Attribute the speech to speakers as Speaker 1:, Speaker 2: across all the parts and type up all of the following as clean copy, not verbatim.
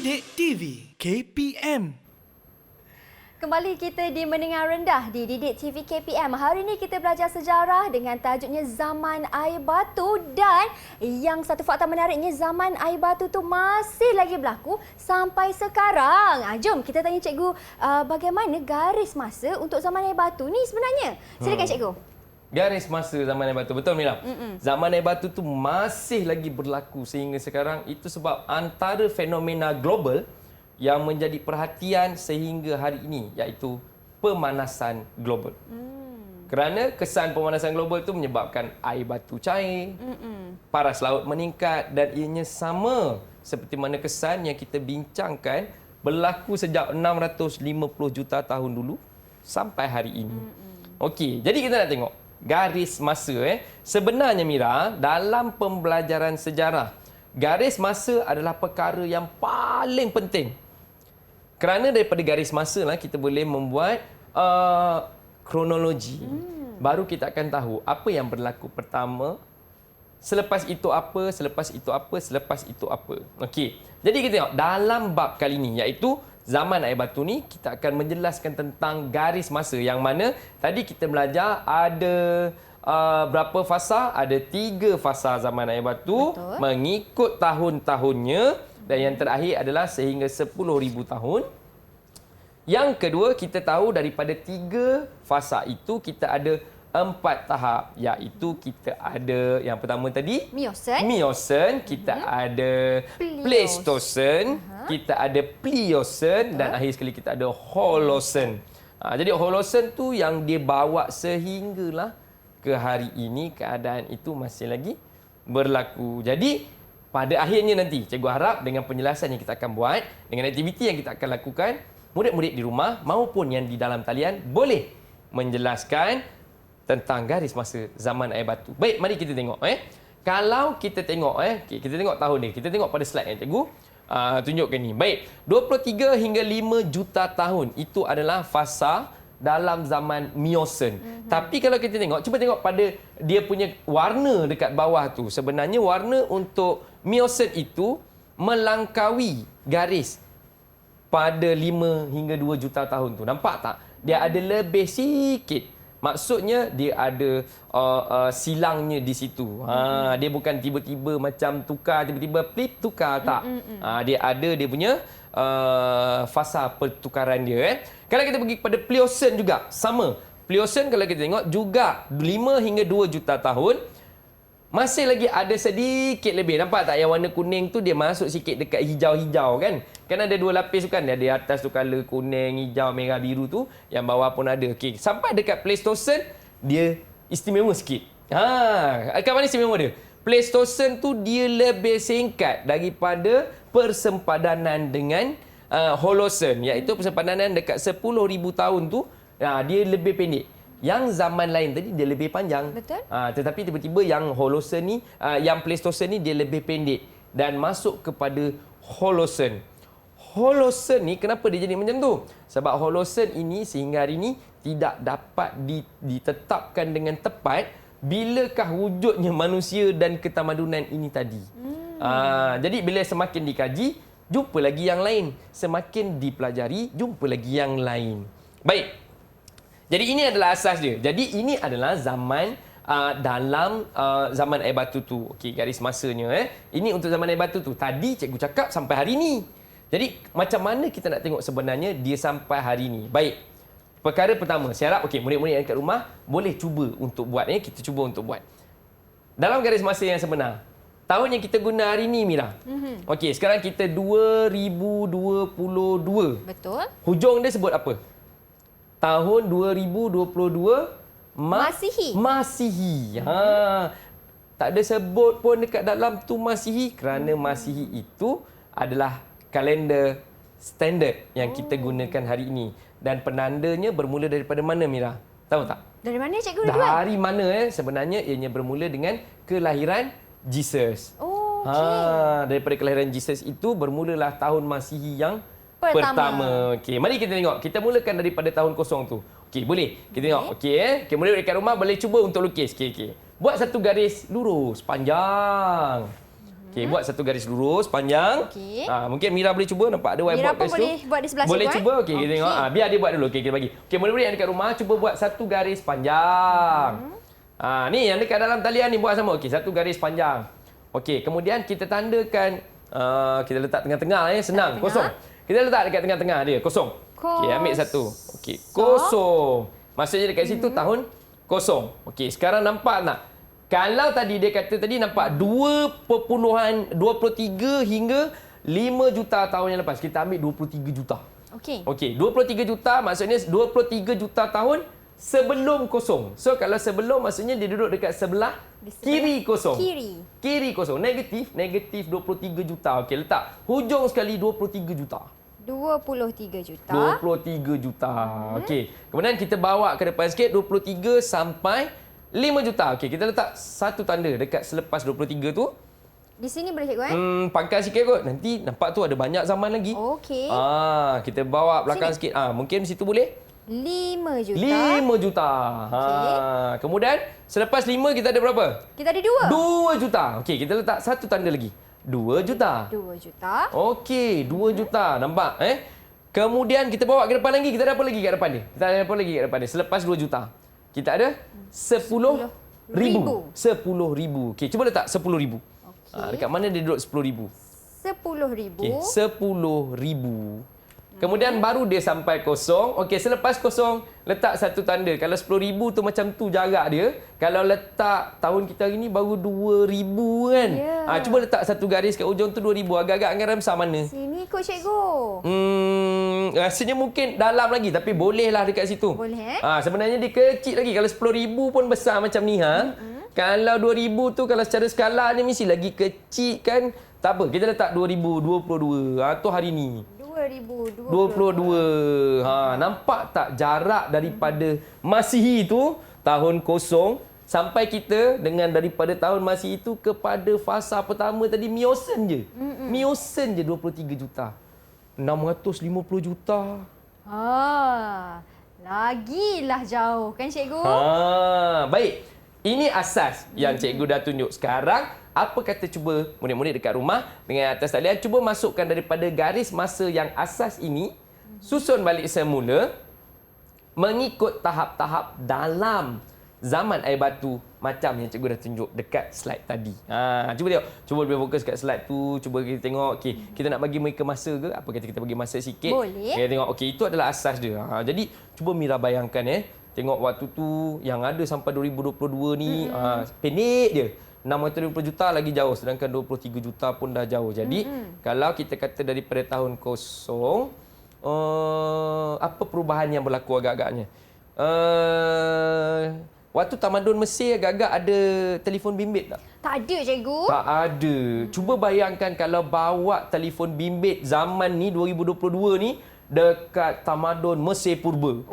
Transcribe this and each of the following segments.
Speaker 1: Didik TV KPM.
Speaker 2: Kembali kita di Mendengar Rendah di Didik TV KPM. Hari ini kita belajar sejarah dengan tajuknya Zaman Air Batu, dan yang satu fakta menariknya, zaman air batu tu masih lagi berlaku sampai sekarang. Jom kita tanya cikgu bagaimana garis masa untuk zaman air batu ni sebenarnya. Silakan cikgu.
Speaker 3: Garis masa zaman air batu. Betul, Mira? Zaman air batu tu masih lagi berlaku sehingga sekarang. Itu sebab antara fenomena global yang menjadi perhatian sehingga hari ini, iaitu pemanasan global. Kerana kesan pemanasan global itu menyebabkan air batu cair, paras laut meningkat, dan ianya sama seperti mana kesan yang kita bincangkan berlaku sejak 650 juta tahun dulu sampai hari ini. Okey, jadi kita nak tengok garis masa. Sebenarnya, Mira, dalam pembelajaran sejarah, garis masa adalah perkara yang paling penting. Kerana daripada garis masa lah kita boleh membuat kronologi. Baru kita akan tahu apa yang berlaku pertama, selepas itu apa, selepas itu apa, selepas itu apa. Okey. Jadi kita tengok dalam bab kali ini, iaitu zaman air batu ni, kita akan menjelaskan tentang garis masa yang mana tadi kita belajar ada berapa fasa? Ada 3 fasa zaman air batu. Betul. Mengikut tahun-tahunnya. Dan yang terakhir adalah sehingga 10,000 tahun. Yang kedua, kita tahu daripada 3 fasa itu kita ada 4 tahap. Iaitu kita ada yang pertama tadi Miocene, kita ada Pleistocene, kita ada Pliocene, dan akhir sekali kita ada Holocene. Jadi Holocene tu yang dia bawa sehinggalah ke hari ini keadaan itu masih lagi berlaku. Jadi pada akhirnya nanti, cikgu harap dengan penjelasan yang kita akan buat, dengan aktiviti yang kita akan lakukan, murid-murid di rumah maupun yang di dalam talian boleh menjelaskan tentang garis masa zaman air batu. Baik, mari kita tengok. Kalau kita tengok, kita tengok tahun ni. Kita tengok pada slide yang cikgu tunjukkan ni. Baik, 23 hingga 5 juta tahun itu adalah fasa dalam zaman Miocene. Tapi kalau kita tengok, cuba tengok pada dia punya warna dekat bawah tu. Sebenarnya warna untuk Miocene itu melangkaui garis pada 5 hingga 2 juta tahun tu. Nampak tak? Dia ada lebih sikit. Maksudnya dia ada silangnya di situ. Dia bukan tiba-tiba macam tukar, tiba-tiba flip tukar, tak. Dia ada dia punya fasa pertukaran dia. Kalau kita pergi kepada Pliocene juga, sama. Pliocene kalau kita tengok juga 5 hingga 2 juta tahun. Masih lagi ada sedikit lebih. Nampak tak yang warna kuning tu dia masuk sikit dekat hijau-hijau kan? Kan ada 2 lapis tu kan. Dia di atas tu color kuning, hijau, merah, biru tu. Yang bawah pun ada. Okey, sampai dekat Pleistocene dia istimewa sikit. Kat mana istimewa dia? Pleistocene tu dia lebih singkat daripada persempadanan dengan Holocene, iaitu persempadanan dekat 10,000 tahun tu, dia lebih pendek. Yang zaman lain tadi dia lebih panjang. Betul. Tetapi tiba-tiba yang Holocene ni, yang Pleistocene ni dia lebih pendek dan masuk kepada Holocene. Holocene ni kenapa dia jadi macam tu? Sebab Holocene ini sehingga hari ini tidak dapat ditetapkan dengan tepat bilakah wujudnya manusia dan ketamadunan ini tadi. Jadi bila semakin dikaji, jumpa lagi yang lain. Semakin dipelajari, jumpa lagi yang lain. Baik. Jadi ini adalah asas dia. Jadi ini adalah zaman dalam zaman air batu tu. Okey, garis masanya. Ini untuk zaman air batu tu. Tadi cikgu cakap sampai hari ini. Jadi macam mana kita nak tengok sebenarnya dia sampai hari ini. Baik. Perkara pertama, saya harap murid-murid yang kat rumah boleh cuba untuk buat. Kita cuba untuk buat. Dalam garis masa yang sebenar, tahun yang kita guna hari ini, Mira. Okey, sekarang kita 2022.
Speaker 2: Betul.
Speaker 3: Hujung dia sebut apa? Tahun 2022 Masihi. Tak ada sebut pun dekat dalam tu Masihi, kerana Masihi itu adalah kalender standard yang kita gunakan hari ini. Dan penandanya bermula daripada mana, Mira? Tahu tak?
Speaker 2: Dari mana cikgu Ridwan?
Speaker 3: Dari mana? Sebenarnya ianya bermula dengan kelahiran Jesus. Daripada kelahiran Jesus itu bermulalah tahun Masihi yang pertama. Okey, mari kita tengok. Kita mulakan daripada tahun kosong tu. Okey, boleh? Kita tengok. Okey, murid dekat rumah boleh cuba untuk lukis. Okey. Buat satu garis lurus panjang. Okey, buat satu garis lurus panjang.
Speaker 2: Okey.
Speaker 3: Mungkin Mira boleh cuba, nampak ada whiteboard
Speaker 2: Mira pun
Speaker 3: kat situ.
Speaker 2: boleh buat di sebelah
Speaker 3: boleh
Speaker 2: situ.
Speaker 3: cuba, okey, kita tengok. Biar dia buat dulu. Okey, kita bagi. Okey, murid-murid yang dekat rumah cuba buat satu garis panjang. Ni yang dekat dalam talian ni buat sama. Okey, satu garis panjang. Okey, kemudian kita tandakan kita letak tengah-tengah senang, kosong. Kita letak dekat tengah-tengah dia, kosong. Okey, ambil satu. Okey, kosong. Maksudnya dekat situ tahun kosong. Okey, sekarang nampak tak? Kalau tadi dia kata tadi nampak 2.23 hingga 5 juta tahun yang lepas. Kita ambil 23 juta.
Speaker 2: Okey.
Speaker 3: Okey, 23 juta maksudnya 23 juta tahun sebelum kosong. So kalau sebelum maksudnya dia duduk dekat sebelah kiri kosong. Kiri kosong. Negatif 23 juta. Okey, letak hujung sekali 23 juta.
Speaker 2: 23 juta.
Speaker 3: 23 juta. Okey. Kemudian kita bawa ke depan sikit 23 sampai 5 juta. Okey, kita letak satu tanda dekat selepas 23 tu.
Speaker 2: Di sini boleh cikgu
Speaker 3: Pangkal sikit kot. Nanti nampak tu ada banyak zaman lagi.
Speaker 2: Okey.
Speaker 3: Kita bawa belakang sikit. Mungkin di situ boleh?
Speaker 2: 5 juta.
Speaker 3: 5 juta. Kemudian selepas 5 kita ada berapa?
Speaker 2: Kita ada 2.
Speaker 3: 2 juta. Okey, kita letak satu tanda lagi. 2 juta.
Speaker 2: 2 juta.
Speaker 3: Okey, 2 juta. Nampak Kemudian kita bawa ke depan lagi. Kita ada apa lagi kat depan dia? Kita ada apa lagi kat depan dia? Selepas 2 juta. Kita ada 10 ribu. 10 ribu. Okey, cuba letak 10 ribu. Dekat mana dia duduk 10 ribu?
Speaker 2: 10 ribu.
Speaker 3: Okey, 10 ribu. Kemudian baru dia sampai kosong. Okey, selepas kosong, letak satu tanda. Kalau 10,000 tu macam tu jarak dia. Kalau letak tahun kita hari ni baru 2,000 kan.
Speaker 2: Yeah.
Speaker 3: Cuba letak satu garis kat ujung tu 2,000. Agak-agak anggaran besar mana?
Speaker 2: Sini ikut cikgu.
Speaker 3: Rasanya mungkin dalam lagi. Tapi bolehlah dekat situ.
Speaker 2: Boleh
Speaker 3: Sebenarnya dia kecil lagi. Kalau 10,000 pun besar macam ni. Kalau 2,000 tu kalau secara skala ni mesti lagi kecil kan. Tak apa, kita letak 2022. Tu hari ni. 2022. Nampak tak jarak daripada Masihi tu tahun kosong sampai kita dengan daripada tahun Masihi itu kepada fasa pertama tadi Miosen je. Miosen je 23 juta. 650 juta.
Speaker 2: Lagilah jauh kan cikgu?
Speaker 3: Baik. Ini asas yang cikgu dah tunjuk. Sekarang apa kata cuba murid-murid dekat rumah dengan atas talian cuba masukkan daripada garis masa yang asas ini susun balik semula mengikut tahap-tahap dalam zaman air batu macam yang cikgu dah tunjuk dekat slide tadi. Cuba tengok. Cuba lebih fokus kat slide tu. Cuba kita tengok. Okey, kita nak bagi mereka masa ke? Apa kata kita bagi masa sikit?
Speaker 2: Boleh.
Speaker 3: Kita tengok. Okey, itu adalah asas dia. Jadi cuba Mira bayangkan tengok waktu tu yang ada sampai 2022 ni pendek je. 650 juta lagi jauh sedangkan 23 juta pun dah jauh. Jadi kalau kita kata daripada tahun kosong apa perubahan yang berlaku agak-agaknya? Waktu tamadun Mesir agak-agak ada telefon bimbit tak?
Speaker 2: Tak ada cikgu.
Speaker 3: Tak ada. Cuba bayangkan kalau bawa telefon bimbit zaman ni 2022 ni dekat tamadun Mesir purba.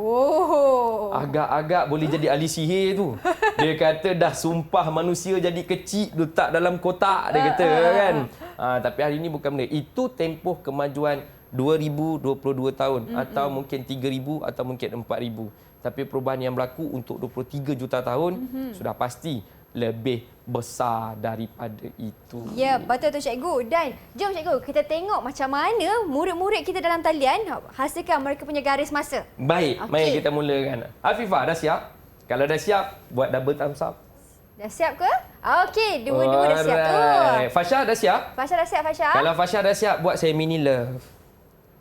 Speaker 3: Agak-agak boleh jadi ahli sihir tu. Dia kata dah sumpah manusia jadi kecil letak dalam kotak dia kata kan. Tapi hari ni bukan benda. Itu tempoh kemajuan 2022 tahun atau mungkin 3,000 atau mungkin 4,000. Tapi perubahan yang berlaku untuk 23 juta tahun sudah pasti lebih besar daripada itu.
Speaker 2: Ya, betul tu cikgu. Dan jom cikgu, kita tengok macam mana murid-murid kita dalam talian hasilkan mereka punya garis masa.
Speaker 3: Baik, mari kita mulakan. Afifah dah siap? Kalau dah siap, buat double thumbs up.
Speaker 2: Dah siap ke? Okey, dua-dua dah siap tu.
Speaker 3: Fasha dah siap?
Speaker 2: Fasha dah siap, Fasha?
Speaker 3: Kalau Fasha dah siap, buat saya mini love.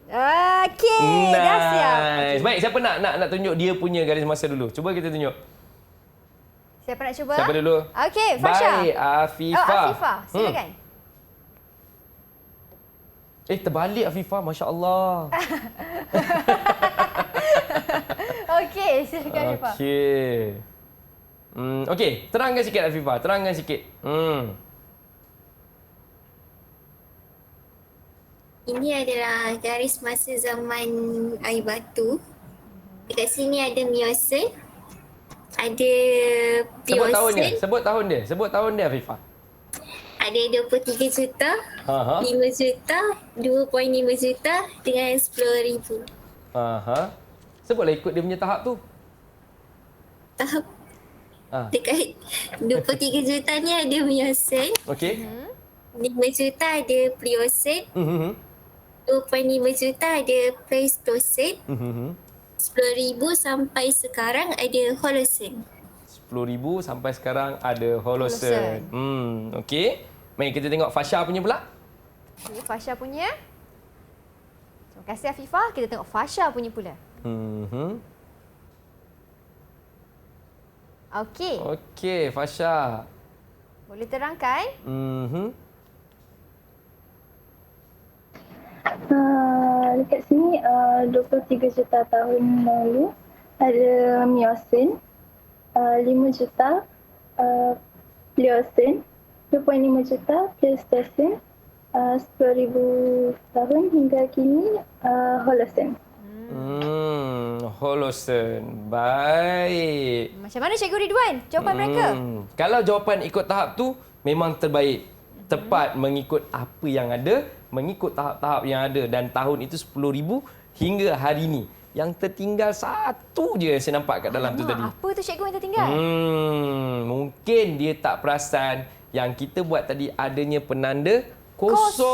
Speaker 2: Okey, dah siap.
Speaker 3: Okay. Baik, siapa nak tunjuk dia punya garis masa dulu? Cuba kita tunjuk.
Speaker 2: Siapa nak cuba?
Speaker 3: Siapa dulu?
Speaker 2: Okey, Fasha.
Speaker 3: Baik, Afifah.
Speaker 2: Afifah, silakan.
Speaker 3: Terbalik Afifah, Masya Allah.
Speaker 2: Okey, silakan Afifah.
Speaker 3: Okey. Okey, terangkan sikit Afifah, terangkan sikit.
Speaker 4: Ini adalah garis masa zaman air batu. Dekat sini ada Miosen, ada
Speaker 3: Sebut tahun dia,
Speaker 4: Pliocene,
Speaker 3: sebut tahun dia Afifah.
Speaker 4: ada 23 juta, 5 juta, 2.5 juta dengan 10,000.
Speaker 3: Sebutlah ikut dia punya tahap tu.
Speaker 4: Tahap dekat 23 juta ni ada Miosen,
Speaker 3: Okey.
Speaker 4: 5 juta ada Pliocene, 2.5 juta ada Pleistocene, 10,000 sampai sekarang ada Holocene.
Speaker 3: 10,000 sampai sekarang ada Holocene. Okey. Mari kita tengok Fasha punya pula.
Speaker 2: Okay, Fasha punya. Terima kasih Afifah. Kita tengok Fasha punya pula. Okey.
Speaker 3: Okey, Fasha.
Speaker 2: Boleh terangkan?
Speaker 5: Dekat sini 23 juta tahun lalu ada Miocene, 5 juta Pliocene, 2.5 juta Pleistocene, 10,000 tahun hingga kini Holocene.
Speaker 3: Holocene. Baik.
Speaker 2: Macam mana Cikgu Ridwan? Jawapan mereka?
Speaker 3: Kalau jawapan ikut tahap tu memang terbaik. Tepat mengikut apa yang ada, mengikut tahap-tahap yang ada dan tahun itu 10,000 hingga hari ini. Yang tertinggal satu je saya nampak kat dalam tu tadi.
Speaker 2: Apa tu Cikgu yang tertinggal?
Speaker 3: Mungkin dia tak perasan yang kita buat tadi adanya penanda kosong.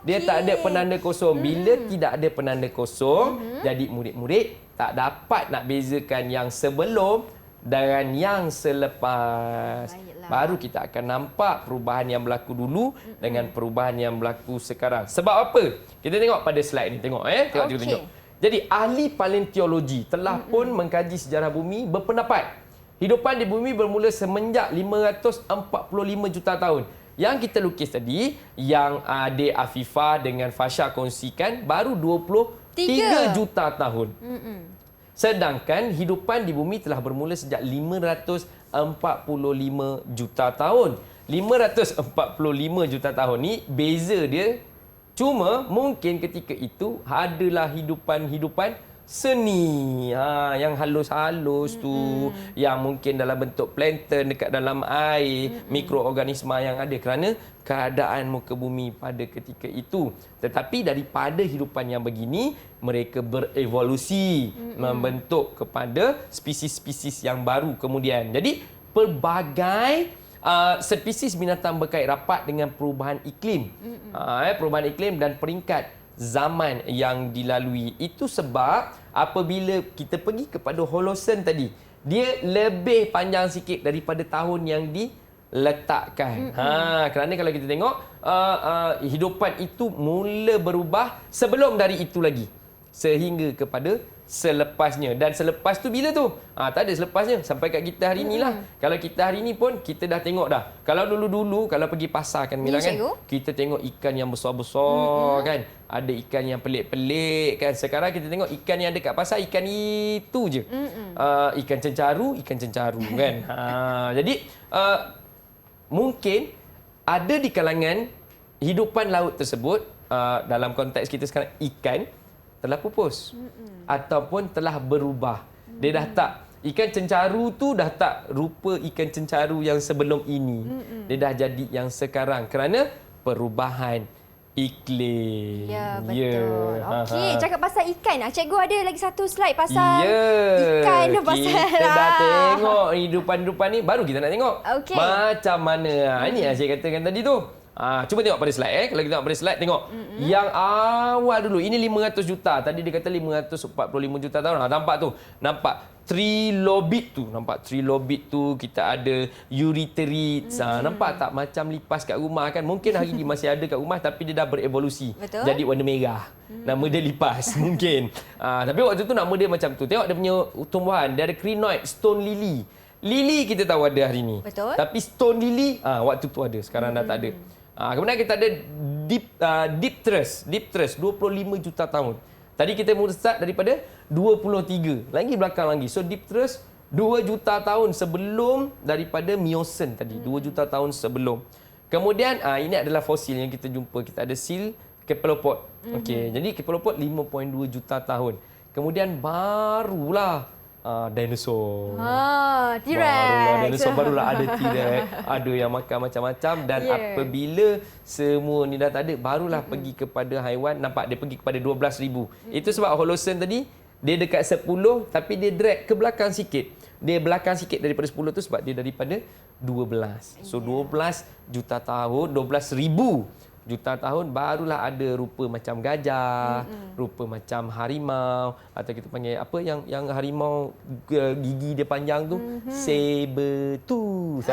Speaker 3: Dia tak ada penanda kosong. Bila tidak ada penanda kosong, jadi murid-murid tak dapat nak bezakan yang sebelum dengan yang selepas.
Speaker 2: Baiklah.
Speaker 3: Baru kita akan nampak perubahan yang berlaku dulu dengan perubahan yang berlaku sekarang. Sebab apa? Kita tengok pada slide ni. Tengok Tengok
Speaker 2: Okey.
Speaker 3: tunjuk. Jadi ahli paleontologi telah pun mengkaji sejarah bumi berpendapat hidupan di bumi bermula semenjak 545 juta tahun. Yang kita lukis tadi, yang adik Afifah dengan Fasha kongsikan baru 23 juta tahun. Sedangkan hidupan di bumi telah bermula sejak 545 juta tahun. 545 juta tahun ni beza dia cuma mungkin ketika itu adalah hidupan-hidupan seni. Yang halus-halus tu, yang mungkin dalam bentuk plankton dekat dalam air, mikroorganisma yang ada kerana keadaan muka bumi pada ketika itu. Tetapi daripada hidupan yang begini, mereka berevolusi membentuk kepada spesies-spesies yang baru kemudian. Jadi pelbagai spesies binatang berkait rapat dengan perubahan iklim. Perubahan iklim dan peringkat zaman yang dilalui. Itu sebab apabila kita pergi kepada Holocene tadi, dia lebih panjang sikit daripada tahun yang diletakkan. Kerana kalau kita tengok hidupan itu mula berubah sebelum dari itu lagi sehingga kepada selepasnya. Dan selepas tu bila tu? Tak ada selepasnya sampai kat kita hari inilah. Kalau kita hari ini pun kita dah tengok dah. Kalau dulu-dulu kalau pergi pasar kan Mila kan, kita tengok ikan yang besar-besar kan. Ada ikan yang pelik-pelik kan. Sekarang kita tengok ikan yang ada kat pasar, ikan itu je. Ikan cencaru kan. Jadi mungkin ada di kalangan hidupan laut tersebut, dalam konteks kita sekarang ikan telah pupus ataupun telah berubah. Dia dah tak, ikan cencaru tu dah tak rupa ikan cencaru yang sebelum ini. Dia dah jadi yang sekarang kerana perubahan iklim.
Speaker 2: Ya, betul. Okey, cakap pasal ikan. Cikgu ada lagi satu slide pasal ikan.
Speaker 3: Kita dah tengok hidupan-hidupan ni, baru kita nak tengok macam mana. Ini yang saya katakan tadi tu. Cuba tengok pada slide. Kalau kita tengok pada slide, tengok. Yang awal dulu, ini 500 juta. Tadi dia kata 545 juta tahun. Nampak tu? Nampak trilobit tu. Nampak trilobit tu. Kita ada eurytherids. Nampak tak? Macam lipas kat rumah kan. Mungkin hari ni masih ada kat rumah tapi dia dah berevolusi.
Speaker 2: Betul.
Speaker 3: Jadi warna merah. Nama dia lipas. Mungkin. Tapi waktu tu nama dia macam tu. Tengok dia punya tumbuhan. Dia ada crinoid, stone lily. Lily kita tahu ada hari ni.
Speaker 2: Betul.
Speaker 3: Tapi stone lily, waktu tu ada. Sekarang dah tak ada. Kemudian kita ada Dipterus. Dipterus 25 juta tahun. Tadi kita mula start daripada 23. Lagi belakang lagi. So Dipterus 2 juta tahun sebelum daripada Miocene tadi. 2 juta tahun sebelum. Kemudian ini adalah fosil yang kita jumpa. Kita ada seal cephalopod. Okey, jadi cephalopod 5.2 juta tahun. Kemudian barulah dinosaur.
Speaker 2: T-Rex.
Speaker 3: Barulah ada T-Rex. Ada yang makan macam-macam. Dan apabila semua ni dah tak ada, barulah pergi kepada haiwan. Nampak dia pergi kepada 12,000. Itu sebab Holocene tadi, dia dekat 10 tapi dia drag ke belakang sikit. Dia belakang sikit daripada 10 tu sebab dia daripada 12. So 12 juta tahun, 12,000 juta tahun barulah ada rupa macam gajah, rupa macam harimau, atau kita panggil apa yang harimau gigi dia panjang tu, saber tooth.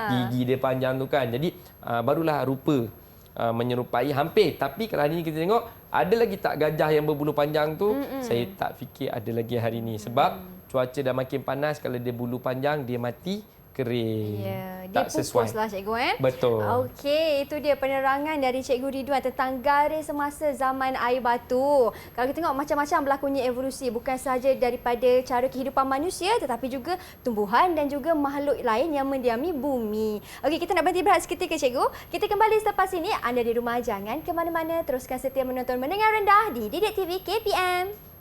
Speaker 3: Gigi dia panjang tu kan. Jadi barulah rupa menyerupai hampir. Tapi kalau hari ni kita tengok ada lagi tak gajah yang berbulu panjang tu, saya tak fikir ada lagi hari ni sebab cuaca dah makin panas, kalau dia bulu panjang dia mati kering.
Speaker 2: Ya, dia
Speaker 3: tak sesuai.
Speaker 2: pupus lah cikgu
Speaker 3: Betul.
Speaker 2: Okey, itu dia penerangan dari Cikgu Ridwan tentang garis semasa zaman air batu. Kalau kita tengok macam-macam berlakunya evolusi, bukan sahaja daripada cara kehidupan manusia tetapi juga tumbuhan dan juga makhluk lain yang mendiami bumi. Okey, kita nak berhenti berehat seketika cikgu. Kita kembali selepas ini. Anda di rumah jangan ke mana-mana, teruskan setia menonton Mendengar Rendah di Didik TV KPM.